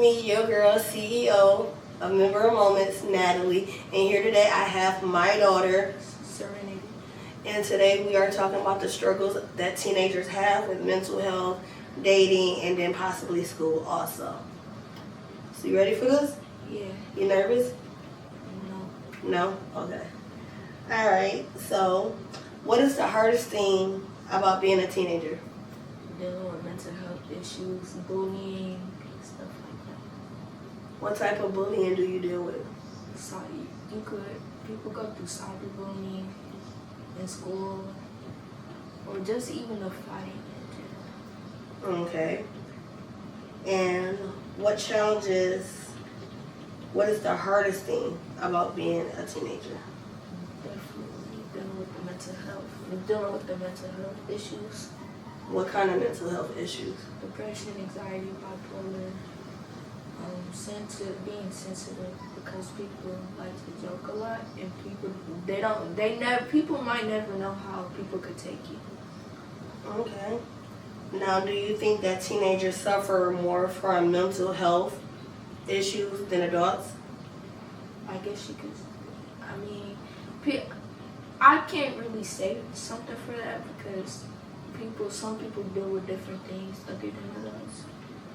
me, your girl, CEO of Member Moments, Natalie. And here today I have my daughter, Serenity. And today we are talking about the struggles that teenagers have with mental health, dating, and then possibly school also. So you ready for this? Yeah. You nervous? No. No? Okay. Alright, so what is the hardest thing about being a teenager? Dealing with mental health issues, bullying, stuff like that. What type of bullying do you deal with? So people go through cyberbullying in school, or just even the fighting in general. Okay. And what is the hardest thing about being a teenager? Definitely dealing with the mental health issues. What kind of mental health issues? Depression, anxiety, bipolar, being sensitive, because people like to joke a lot, and people might never know how people could take you. Okay. Now, do you think that teenagers suffer more from mental health issues than adults? I guess you could. I mean, I can't really say something for that, because some people deal with different things other than adults.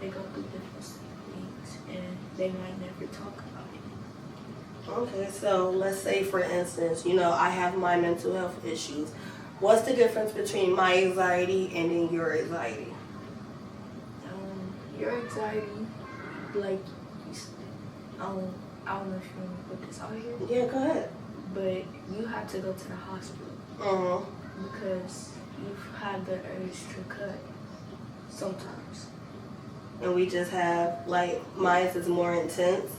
They go through different things, and they might never talk about it. Okay, so let's say, for instance, I have my mental health issues. What's the difference between my anxiety and then your anxiety? Your anxiety, like, I don't know if you want to put this out here. Yeah, go ahead. But you have to go to the hospital because you've had the urge to cut sometimes. And we just have, like, mine is more intense.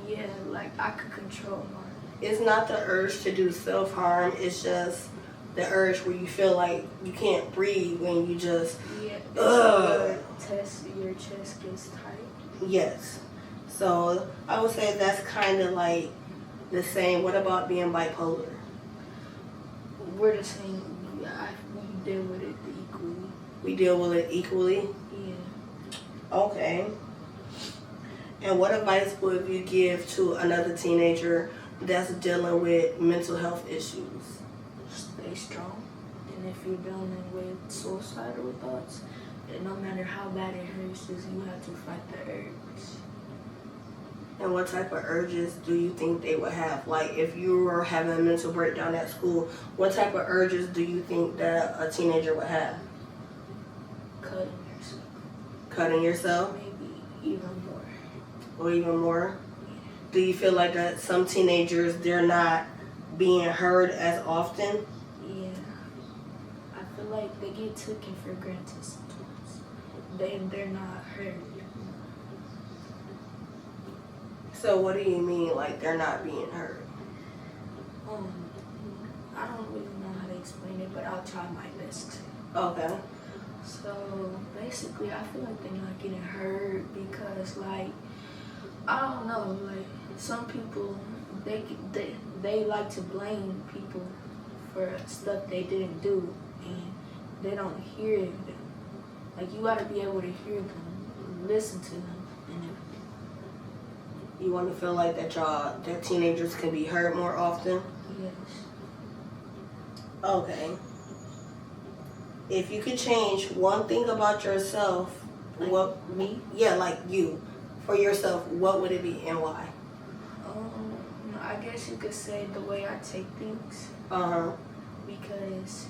Yeah, like I could control mine. It's not the urge to do self-harm, it's just the urge where you feel like you can't breathe when you just, your chest gets tight. Yes. So I would say that's kind of like the same. What about being bipolar? We're the same. We deal with it equally. We deal with it equally? Yeah. Okay. And what advice would you give to another teenager that's dealing with mental health issues? Stay strong. And if you're dealing with suicidal thoughts, then no matter how bad it hurts, you have to fight the urge. And what type of urges do you think they would have? Like, if you were having a mental breakdown at school, what type of urges do you think that a teenager would have? Cutting yourself. Cutting yourself? Maybe even more. Or even more? Yeah. Do you feel like that some teenagers, they're not being heard as often? Yeah. I feel like they get taken for granted sometimes. They're not heard. So what do you mean, like they're not being heard? I don't really know how to explain it, but I'll try my best. Okay. So basically, I feel like they're not getting heard because, like, I don't know, like some people they like to blame people for stuff they didn't do, and they don't hear them. Like, you gotta be able to hear them, listen to them, and everything. You want to feel like that teenagers can be heard more often? Yes. Okay. If you could change one thing about yourself, Me? Yeah, like you, for yourself, what would it be and why? I guess you could say the way I take things. Because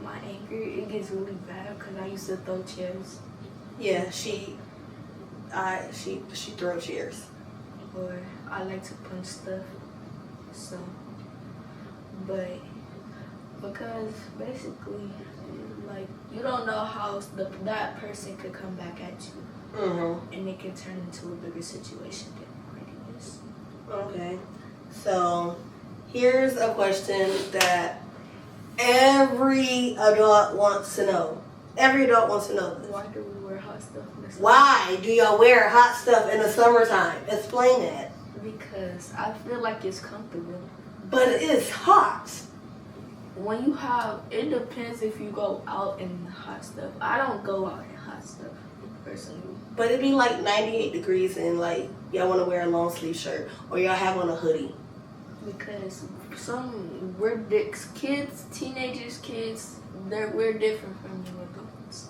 my anger, it gets really bad because I used to throw chairs. Yeah, she throws chairs. Or I like to punch stuff. So, but because basically, like, you don't know how that person could come back at you, and it can turn into a bigger situation than it already is. Okay, so here's a question that every adult wants to know. Every adult wants to know this. Why do we wear hot stuff in the summer? Why do y'all wear hot stuff in the summertime? Explain that. Because I feel like it's comfortable. But it's hot. It depends if you go out in hot stuff. I don't go out in hot stuff, personally. But it'd be like 98 degrees and like y'all want to wear a long sleeve shirt or y'all have on a hoodie. Because kids, teenagers, kids, we're different from you adults.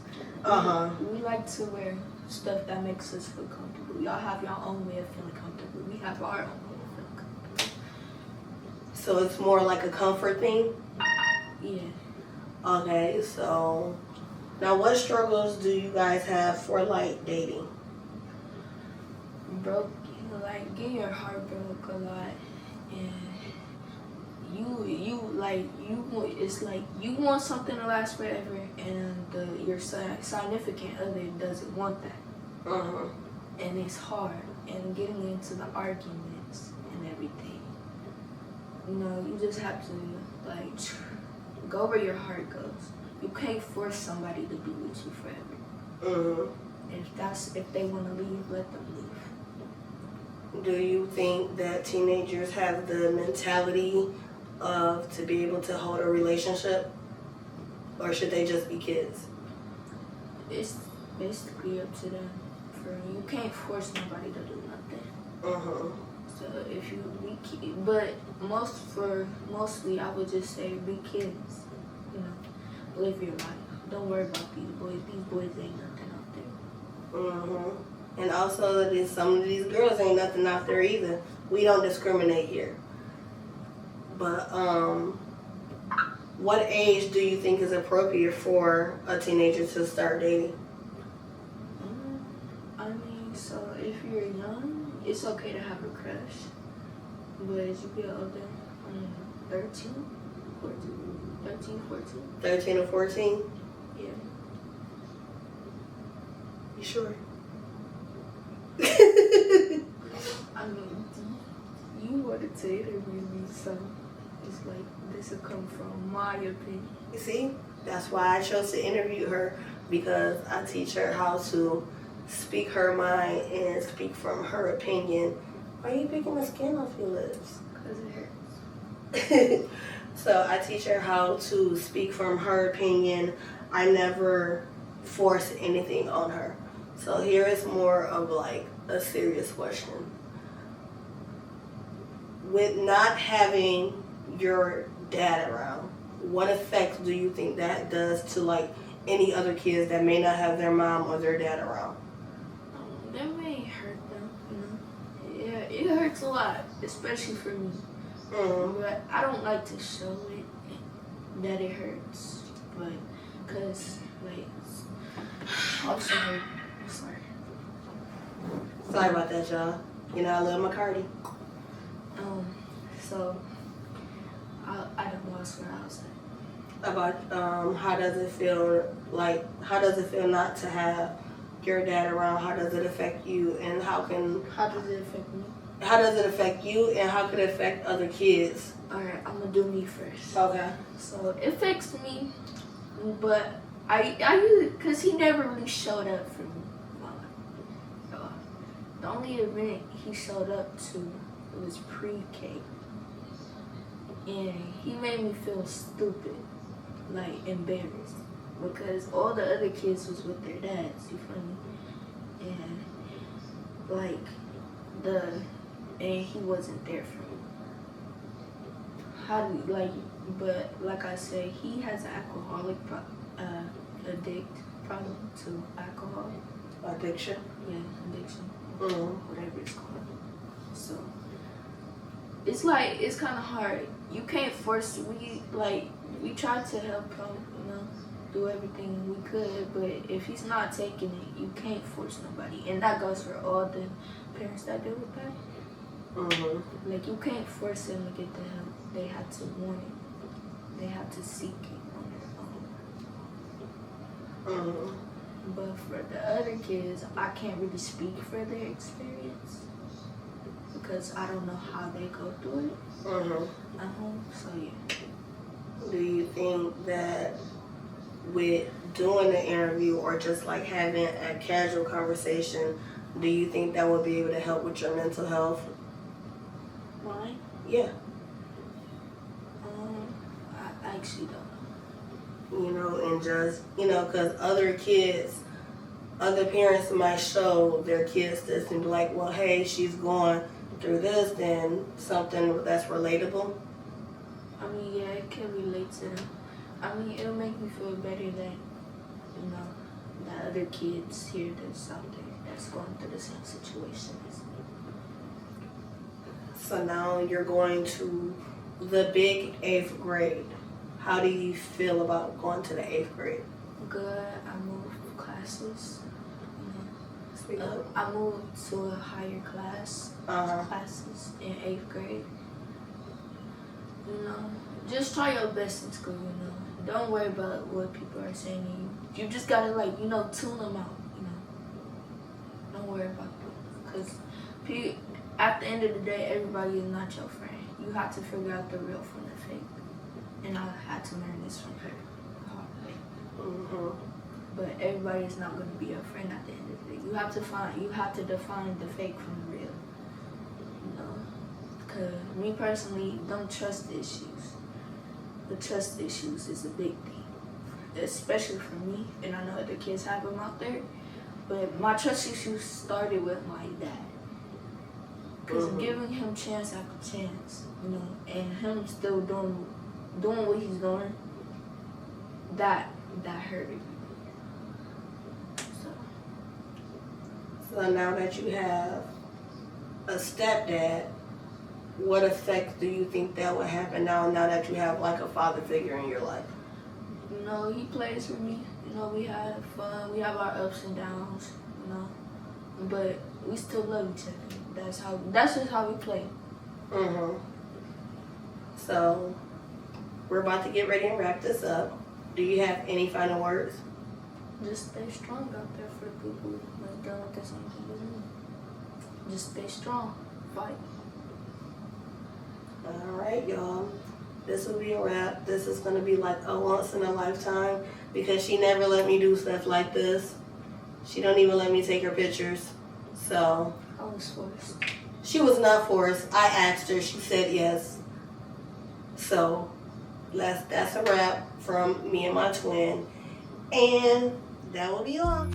We like to wear stuff that makes us feel comfortable. Y'all have your own way of feeling comfortable. We have our own way of feeling comfortable. So it's more like a comfort thing? Yeah. Okay, so now what struggles do you guys have for like dating? Broke, like getting your heart broke a lot, and it's like you want something to last forever, and your significant other doesn't want that. And it's hard, and getting into the arguments and everything. You know, you just have to like go where your heart goes. You can't force somebody to be with you forever. If they want to leave, let them leave. Do you think that teenagers have the mentality of to be able to hold a relationship, or should they just be kids? It's basically up to them. You can't force nobody to do nothing. So if you but mostly I would just say be kids. You know, live your life. Don't worry about these boys. These boys ain't nothing out there. And also, some of these girls ain't nothing out there either. We don't discriminate here. But what age do you think is appropriate for a teenager to start dating? I mean, so if you're young, it's okay to have a crush. But as you get older, 13, 14. 13 or 14? Yeah. You sure? I mean, you wanted to interview me, so it's like this will come from my opinion. You see, that's why I chose to interview her, because I teach her how to speak her mind and speak from her opinion. Why are you picking the skin off your lips? Because it hurts. So I teach her how to speak from her opinion. I never force anything on her. So here is more of like a serious question. With not having your dad around, what effect do you think that does to like any other kids that may not have their mom or their dad around? That may hurt them, you know. Yeah, it hurts a lot, especially for me. But I don't like to show it that it hurts, but cause like I'm sorry. Sorry about that, y'all. You know I love my Cardi. So I don't lost what I was saying. About how does it feel not to have your dad around? How does it affect you, and how does it affect me? How does it affect you, and how could it affect other kids? Alright, I'm gonna do me first. Okay. So it affects me, but I cause he never really showed up for me. The only event he showed up to was pre-K, and he made me feel stupid, like embarrassed, because all the other kids was with their dads. You feel me? And he wasn't there for me. But like I said, he has an alcoholic problem to alcohol. Addiction? Yeah, addiction. Whatever it's called. So it's kind of hard. You can't force. We tried to help him, you know, do everything we could, but if he's not taking it, you can't force nobody, and that goes for all the parents that deal with that. Like you can't force them to get the help. They have to want it. They have to seek it on their own. But for the other kids, I can't really speak for their experience because I don't know how they go through it at home. So yeah. Do you think that with doing the interview or just like having a casual conversation, do you think that would be able to help with your mental health? Why? Yeah. I actually don't know. You know, and just, you know, because other kids other parents might show their kids this and be like, well, hey, she's going through this, then something that's relatable. I mean, yeah, it can relate to them. I mean, it'll make me feel better that, you know, that other kids hear this out there that's going through the same situation as me. So now you're going to the big 8th grade. How do you feel about going to the 8th grade? Good. I moved classes. Speak up. I moved to a higher class. Classes in 8th grade. You know, just try your best in school. You know, don't worry about what people are saying to you. You just gotta tune them out. You know, don't worry about them, because at the end of the day, everybody is not your friend. You have to figure out the real from the fake. And I had to learn this from her the hard way. But everybody is not going to be your friend at the end of the day. You have to define the fake from the real. You know, because me personally, them trust issues. The trust issues is a big thing, especially for me. And I know other kids have them out there. But my trust issues started with my dad. Because giving him chance after chance, you know, and him still doing what he's doing, that hurt me. So now that you have a stepdad, what effect do you think that would happen now that you have like a father figure in your life? You know, he plays with me. You know, we have fun. We have our ups and downs, you know. But we still love each other. That's just how we play. So we're about to get ready and wrap this up. Do you have any final words? Just stay strong out there for the people that's dealing with the same thing as me. Just stay strong. Fight. All right, y'all. This will be a wrap. This is going to be like a once in a lifetime, because she never let me do stuff like this. She don't even let me take her pictures. So I was forced. She was not forced. I asked her. She said yes. So that's a wrap from me and my twin. And that will be all.